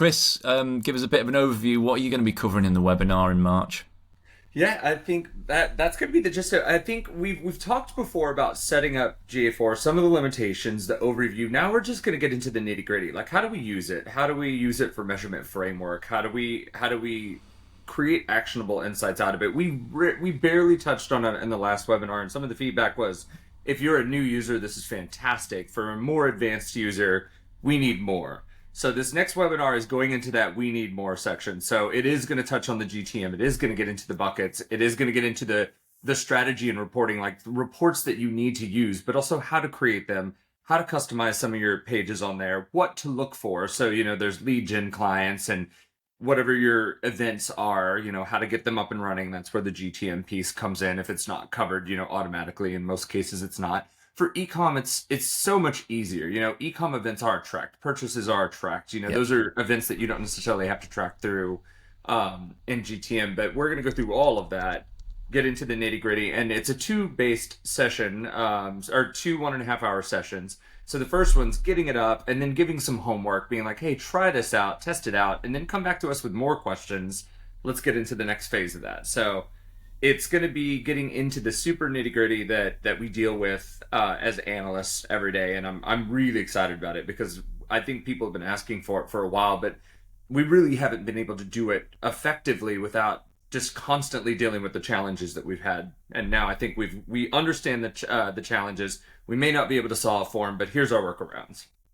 Chris, give us a bit of an overview. What are you going to be covering in the webinar in March? Yeah, I think that's going to be the gist of it. I think we've talked before about setting up GA4, some of the limitations, the overview. Now we're just going to get into the nitty gritty. Like, how do we use it? How do we use it for measurement framework? How do we create actionable insights out of it? We barely touched on it in the last webinar, and some of the feedback was, if you're a new user, this is fantastic. For a more advanced user, we need more. So this next webinar is going into that we need more section. So it is going to touch on the GTM. It is going to get into the buckets. It is going to get into the strategy and reporting, like the reports that you need to use, but also how to create them, how to customize some of your pages on there, what to look for. So, there's lead gen clients and whatever your events are, how to get them up and running. That's where the GTM piece comes in. If it's not covered, automatically, in most cases it's not. For ecom, it's so much easier. Ecom events are tracked, purchases are tracked. Yep. Those are events that you don't necessarily have to track through in GTM. But we're going to go through all of that, get into the nitty gritty, and it's a two-based session, or two 1.5-hour sessions. So the first one's getting it up and then giving some homework, being like, hey, try this out, test it out, and then come back to us with more questions. Let's get into the next phase of that. So it's going to be getting into the super nitty gritty that we deal with as analysts every day. And I'm really excited about it because I think people have been asking for it for a while, but we really haven't been able to do it effectively without just constantly dealing with the challenges that we've had. And now I think we understand the challenges. We may not be able to solve for them, but here's our workarounds.